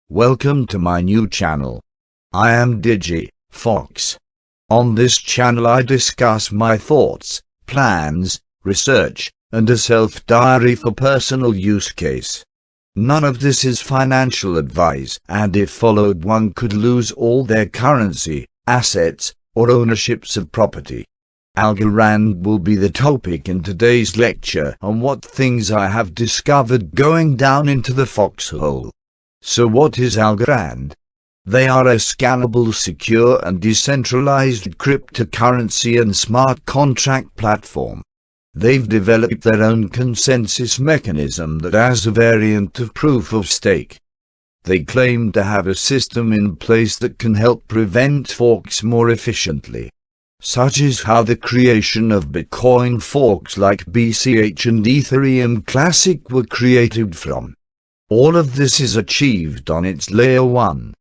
Welcome to my new channel. I am Fox. On this channel I discuss my thoughts, plans, research, and a self-diary for personal use case. None of this is financial advice, and if followed one could lose all their currency, assets, or ownerships of property. Algorand will be the topic in today's lecture on what things I have discovered going down into the foxhole. So what is Algorand? They are a scalable, secure and decentralized cryptocurrency and smart contract platform. They've developed their own consensus mechanism that has a variant of proof of stake. They claim to have a system in place that can help prevent forks more efficiently. Such is how the creation of Bitcoin forks like BCH and Ethereum Classic were created from. All of this is achieved on its Layer 1.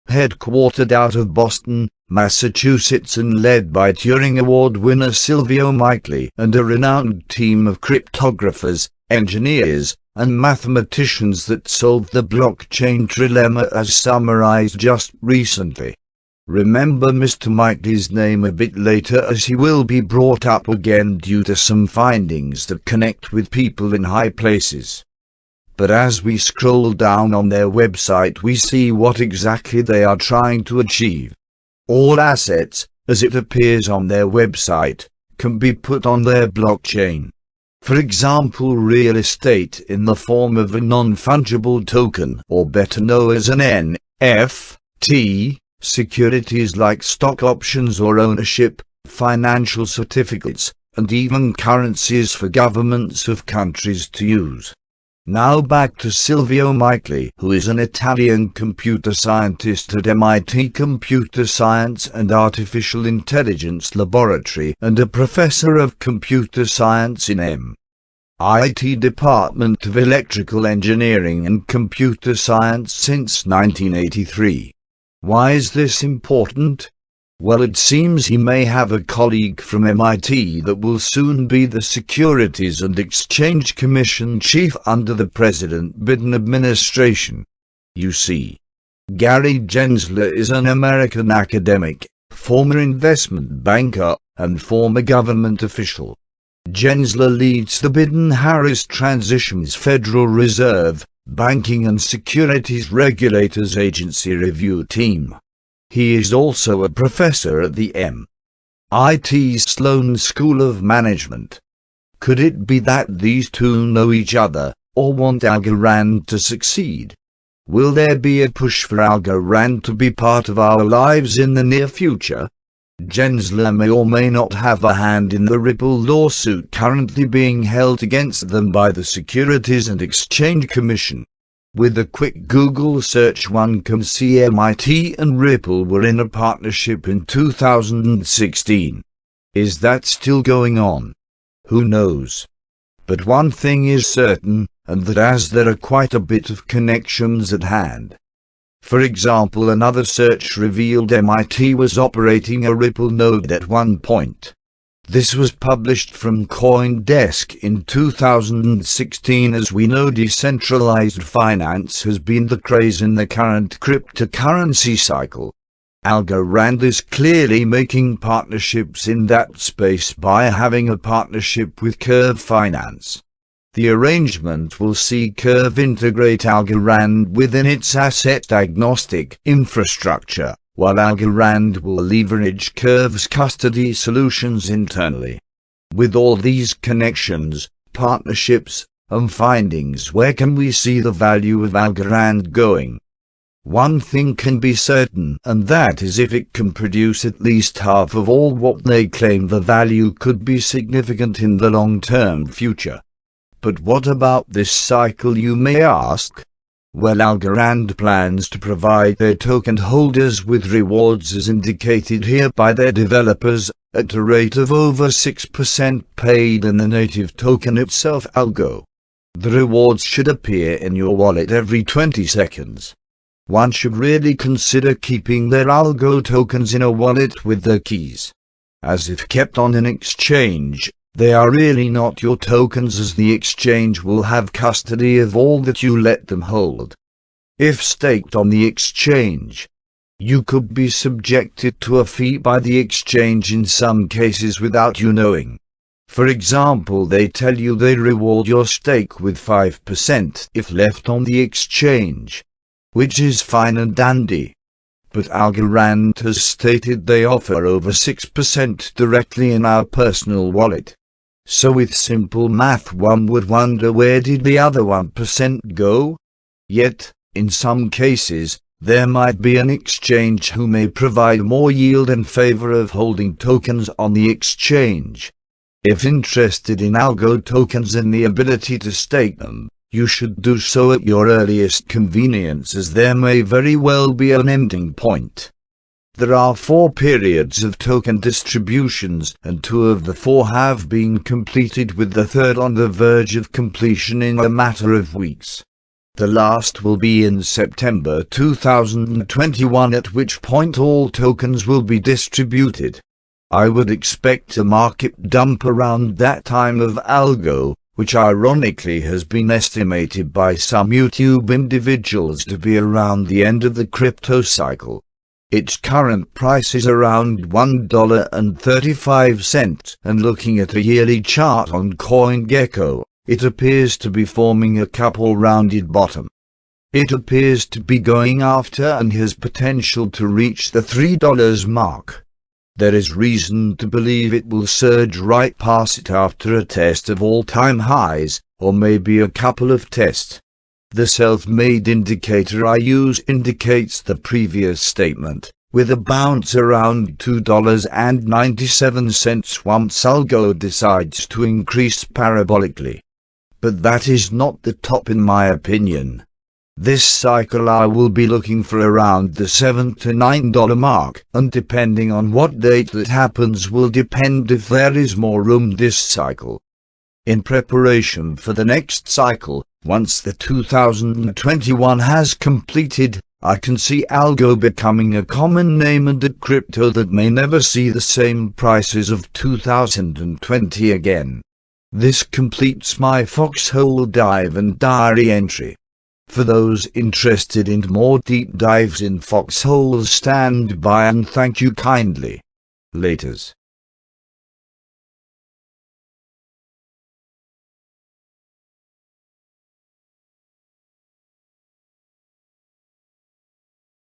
Headquartered out of Boston, Massachusetts and led by Turing Award winner M.I.T and a renowned team of cryptographers, engineers, and mathematicians that solved the blockchain trilemma as summarized just recently. Remember Mr. M.I.T's name a bit later, as he will be brought up again due to some findings that connect with people in high places. But as we scroll down on their website we see what exactly they are trying to achieve. All assets, as it appears on their website, can be put on their blockchain. For example, real estate in the form of a non-fungible token, or better known as an NFT, securities like stock options or ownership, financial certificates, and even currencies for governments of countries to use. Now back to M.I.T, who is an Italian computer scientist at M.I.T Computer Science and Artificial Intelligence Laboratory and a professor of computer science in M.I.T Department of Electrical Engineering and Computer Science since 1983. Why is this important? Well, it seems he may have a colleague from M.I.T that will soon be the Securities and Exchange Commission chief under the President Biden administration. You see, Gary Gensler is an American academic, former investment banker, and former government official. Gensler leads the Biden-Harris Transition's Federal Reserve, Banking and Securities Regulators Agency review team. He is also a professor at the M.I.T Sloan School of Management. Could it be that these two know each other, or want Algorand to succeed? Will there be a push for Algorand to be part of our lives in the near future? Gensler may or may not have a hand in the Ripple lawsuit currently being held against them by the Securities and Exchange Commission. With a quick Google search one can see M.I.T and Ripple were in a partnership in 2016. Is that still going on? Who knows? But one thing is certain, and that as there are quite a bit of connections at hand. For example, another search revealed M.I.T was operating a Ripple node at one point. This was published from CoinDesk in 2016. As we know, decentralized finance has been the craze in the current cryptocurrency cycle. Algorand is clearly making partnerships in that space by having a partnership with Curve Finance. The arrangement will see Curve integrate Algorand within its asset-agnostic infrastructure, while Algorand will leverage Curve's custody solutions internally. With all these connections, partnerships, and findings, where can we see the value of Algorand going? One thing can be certain, and that is if it can produce at least half of all what they claim, the value could be significant in the long-term future. But what about this cycle, you may ask? Well, Algorand plans to provide their token holders with rewards as indicated here by their developers, at a rate of over 6% paid in the native token itself, Algo. The rewards should appear in your wallet every 20 seconds. One should really consider keeping their Algo tokens in a wallet with their keys, as if kept on an exchange, They are really not your tokens, as the exchange will have custody of all that you let them hold. If staked on the exchange, you could be subjected to a fee by the exchange in some cases without you knowing. For example, they tell you they reward your stake with 5% if left on the exchange, which is fine and dandy. But Algorand has stated they offer over 6% directly in our personal wallet. So with simple math one would wonder, where did the other 1% go? Yet, in some cases, there might be an exchange who may provide more yield in favor of holding tokens on the exchange. If interested in algo tokens and the ability to stake them, you should do so at your earliest convenience, as there may very well be an ending point. There are 4 periods of token distributions, and 2 of the 4 have been completed, with the third on the verge of completion in a matter of weeks. The last will be in September 2021, at which point all tokens will be distributed. I would expect a market dump around that time of algo, which ironically has been estimated by some YouTube individuals to be around the end of the crypto cycle. Its current price is around $1.35, and looking at a yearly chart on CoinGecko, it appears to be forming a couple rounded bottom. It appears to be going after and has potential to reach the $3 mark. There is reason to believe it will surge right past it after a test of all-time highs, or maybe a couple of tests. The self-made indicator I use indicates the previous statement, with a bounce around $2.97 once algo decides to increase parabolically. But that is not the top in my opinion. This cycle I will be looking for around the $7 to $9 mark, and depending on what date that happens will depend if there is more room this cycle. In preparation for the next cycle, once the 2021 has completed, I can see algo becoming a common name and a crypto that may never see the same prices of 2020 again. This completes my foxhole dive and diary entry. For those interested in more deep dives in foxholes, stand by and thank you kindly. Laters.